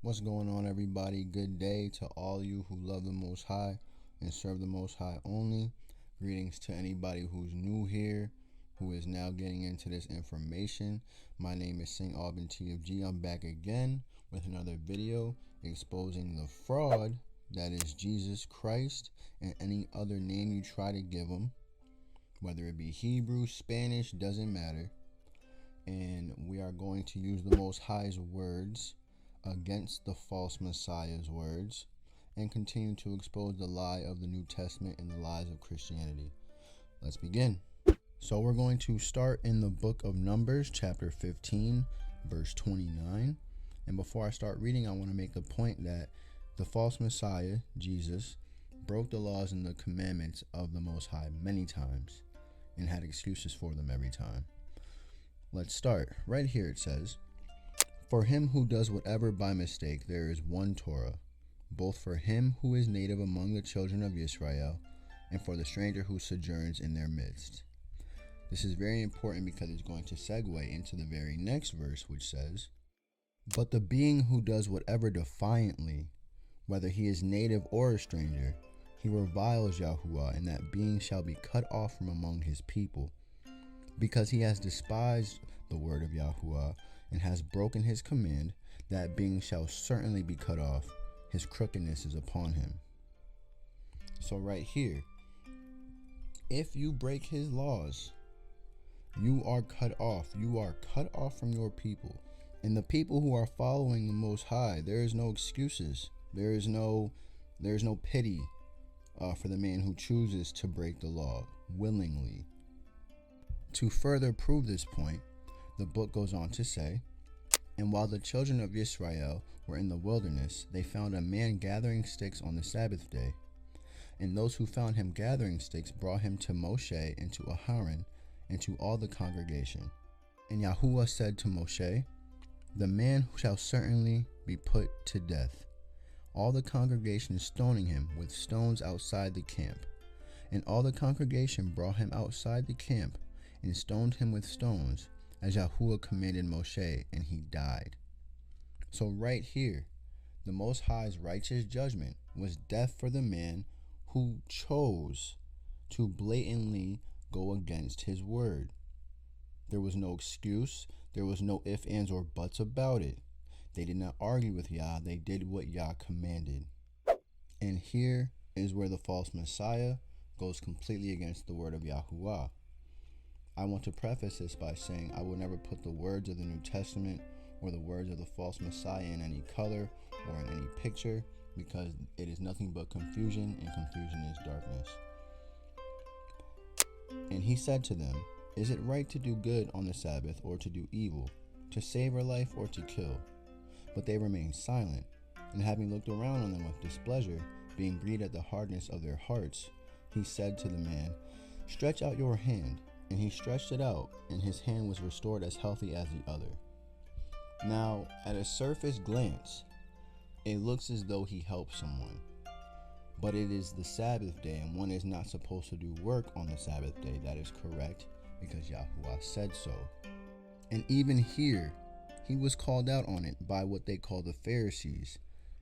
What's going on, everybody? Good day to all you who love the Most High and serve the Most High only. Greetings to anybody who's new here, who is now getting into this information. My name is St. Auburn TFG. I'm back again with another video exposing the fraud that is Jesus Christ and any other name you try to give him, whether it be Hebrew, Spanish, doesn't matter. And we are going to use the Most High's words against the false Messiah's words and continue to expose the lie of the New Testament and the lies of Christianity. Let's begin. So we're going to start in the book of Numbers, chapter 15, verse 29. And before I start reading, I want to make the point that the false Messiah, Jesus, broke the laws and the commandments of the Most High many times and had excuses for them every time. Let's start. Right here it says, "For him who does whatever by mistake, there is one Torah, both for him who is native among the children of Israel, and for the stranger who sojourns in their midst." This is very important because it's going to segue into the very next verse, which says, "But the being who does whatever defiantly, whether he is native or a stranger, he reviles Yahuwah, and that being shall be cut off from among his people. Because he has despised the word of Yahuwah and has broken his command, that being shall certainly be cut off. His crookedness is upon him." So right here, if you break his laws, you are cut off. You are cut off from your people. And the people who are following the Most High, there is no excuses. There is no pity for the man who chooses to break the law willingly. To further prove this point, the book goes on to say, "And while the children of Israel were in the wilderness, they found a man gathering sticks on the Sabbath day. And those who found him gathering sticks brought him to Moshe and to Aharon and to all the congregation. And Yahuwah said to Moshe, 'The man shall certainly be put to death, all the congregation stoning him with stones outside the camp. And all the congregation brought him outside the camp and stoned him with stones, as Yahuwah commanded Moshe, and he died.'" So right here, the Most High's righteous judgment was death for the man who chose to blatantly go against his word. There was no excuse. There was no ifs, ands, or buts about it. They did not argue with Yah. They did what Yah commanded. And here is where the false Messiah goes completely against the word of Yahuwah. I want to preface this by saying I will never put the words of the New Testament or the words of the false Messiah in any color or in any picture, because it is nothing but confusion, and confusion is darkness. "And he said to them, 'Is it right to do good on the Sabbath or to do evil, to save a life or to kill?' But they remained silent, and having looked around on them with displeasure, being grieved at the hardness of their hearts, he said to the man, 'Stretch out your hand.' And he stretched it out, and his hand was restored as healthy as the other." Now, at a surface glance, it looks as though he helped someone. But it is the Sabbath day, and one is not supposed to do work on the Sabbath day. That is correct, because Yahuwah said so. And even here, he was called out on it by what they call the Pharisees.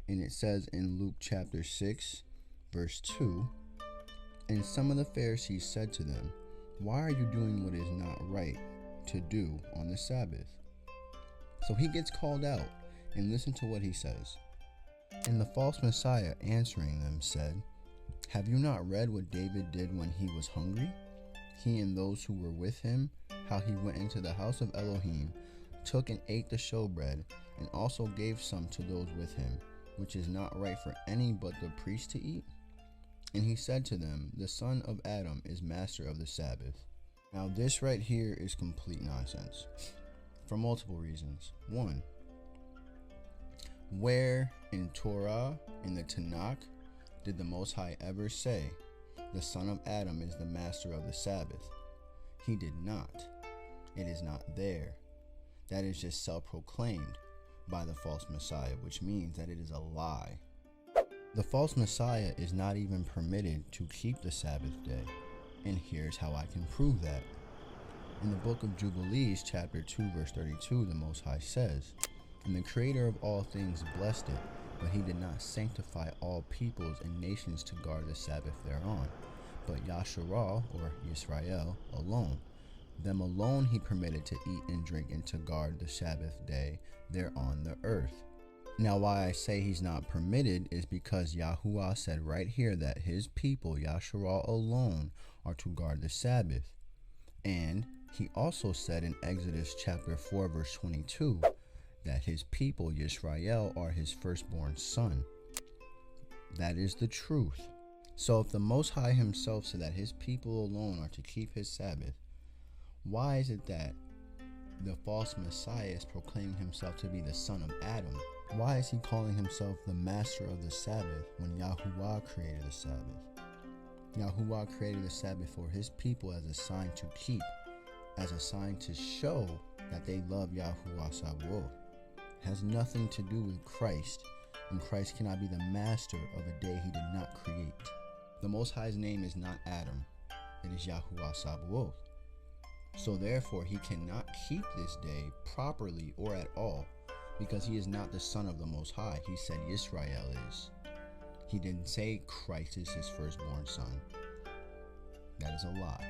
And it says in Luke chapter 6, verse 2, "And some of the Pharisees said to them, 'Why are you doing what is not right to do on the Sabbath?'" So he gets called out, and listen to what he says. "And the false Messiah answering them said, 'Have you not read what David did when he was hungry? He and those who were with him, how he went into the house of Elohim, took and ate the showbread, and also gave some to those with him, which is not right for any but the priest to eat? And he said to them, the son of Adam is master of the Sabbath.'" Now this right here is complete nonsense for multiple reasons. One, where in Torah, in the Tanakh, did the Most High ever say the son of Adam is the master of the Sabbath? He did not. It is not there. That is just self-proclaimed by the false Messiah, which means that it is a lie. The false Messiah is not even permitted to keep the Sabbath day, and here's how I can prove that. In the book of Jubilees, chapter 2, verse 32, the Most High says, And the Creator of all things blessed it, but he did not sanctify all peoples and nations to guard the Sabbath thereon, but Yasharah, or Yisrael, alone. Them alone he permitted to eat and drink and to guard the Sabbath day there on the earth. Now why I say he's not permitted is because Yahuwah said right here that his people, Yasharah alone, are to guard the Sabbath. And he also said in Exodus chapter 4 verse 22 that his people, Yisrael, are his firstborn son. That is the truth. So if the Most High himself said that his people alone are to keep his Sabbath, why is it that the false Messiah is proclaiming himself to be the son of Adam? Why is he calling himself the master of the Sabbath when Yahuwah created the Sabbath? Yahuwah created the Sabbath for his people as a sign to keep, as a sign to show that they love Yahuwah Sabaoth. It has nothing to do with Christ, and Christ cannot be the master of a day he did not create. The Most High's name is not Adam, it is Yahuwah Sabaoth. So therefore he cannot keep this day properly or at all, because he is not the son of the Most High. He said Israel is. He didn't say Christ is his firstborn son. That is a lie.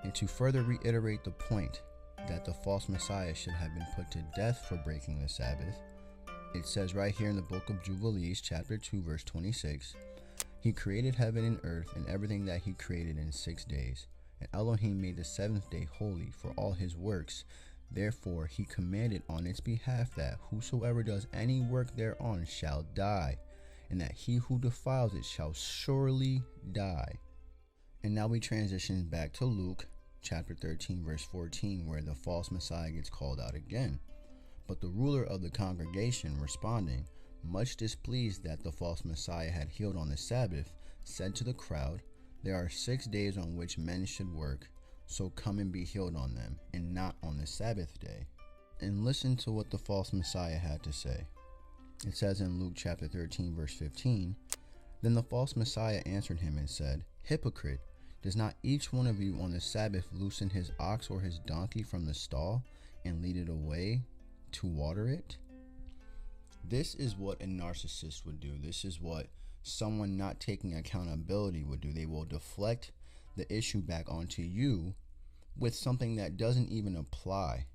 And to further reiterate the point that the false Messiah should have been put to death for breaking the Sabbath, it says right here in the book of Jubilees, chapter 2, verse 26, he created heaven and earth and everything that he created in 6 days. And Elohim made the seventh day holy for all his works. Therefore he commanded on its behalf that whosoever does any work thereon shall die, and that he who defiles it shall surely die. And now we transition back to Luke chapter 13 verse 14, where the false Messiah gets called out again. But the ruler of the congregation, responding, much displeased that the false Messiah had healed on the Sabbath, said to the crowd, there are 6 days on which men should work, so come and be healed on them, and not on the Sabbath day. And listen to what the false Messiah had to say. It says in Luke chapter 13 verse 15, then the false Messiah answered him and said, hypocrite, does not each one of you on the Sabbath loosen his ox or his donkey from the stall and lead it away to water it? This is what a narcissist would do. This is what someone not taking accountability would do. They will deflect the issue back onto you with something that doesn't even apply.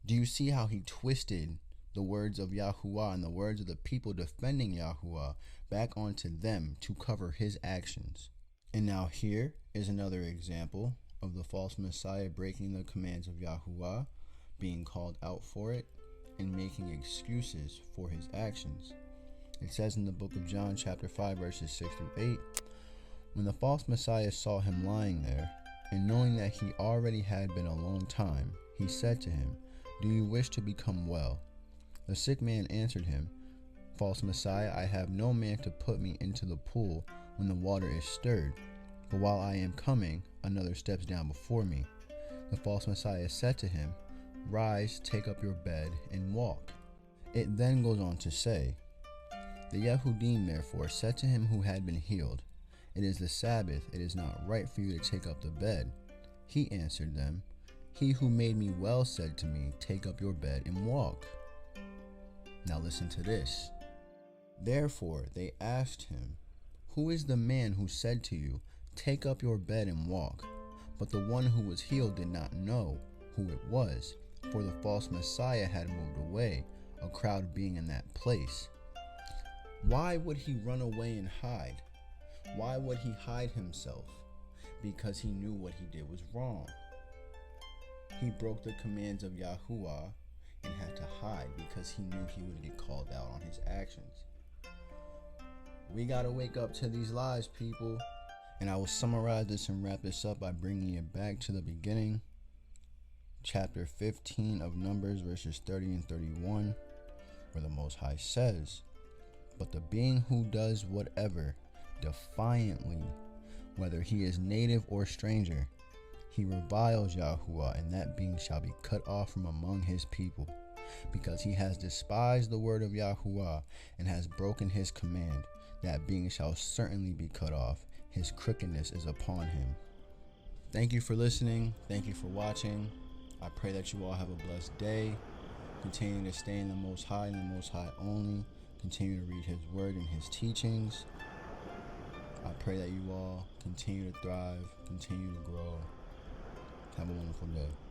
Do you see how he twisted the words of Yahuwah and the words of the people defending Yahuwah back onto them to cover his actions? And now here is another example of the false Messiah breaking the commands of Yahuwah, being called out for it, and making excuses for his actions. It says in the book of John chapter 5 verses 6 through 8, when the false Messiah saw him lying there, and knowing that he already had been a long time, he said to him, do you wish to become well? The sick man answered him, false Messiah, I have no man to put me into the pool when the water is stirred, but while I am coming, another steps down before me. The false Messiah said to him, rise, take up your bed, and walk. It then goes on to say, the Yehudim therefore said to him who had been healed, it is the Sabbath, it is not right for you to take up the bed. He answered them, he who made me well said to me, take up your bed and walk. Now listen to this. Therefore they asked him, who is the man who said to you, take up your bed and walk? But the one who was healed did not know who it was, for the false Messiah had moved away, a crowd being in that place. Why would he run away and hide? Why would he hide himself? Because he knew what he did was wrong. He broke the commands of Yahuwah and had to hide because he knew he would get called out on his actions. We gotta wake up to these lies, people. And I will summarize this and wrap this up by bringing it back to the beginning. Chapter 15 of Numbers, verses 30 and 31, where the Most High says, but the being who does whatever defiantly, whether he is native or stranger, he reviles Yahuwah, and that being shall be cut off from among his people, because he has despised the word of Yahuwah and has broken his command. That being shall certainly be cut off. His crookedness is upon him. Thank you for listening. Thank you for watching. I pray that you all have a blessed day. Continue to stay in the Most High and the Most High only. Continue to read His Word and His teachings. I pray that you all continue to thrive, continue to grow. Have a wonderful day.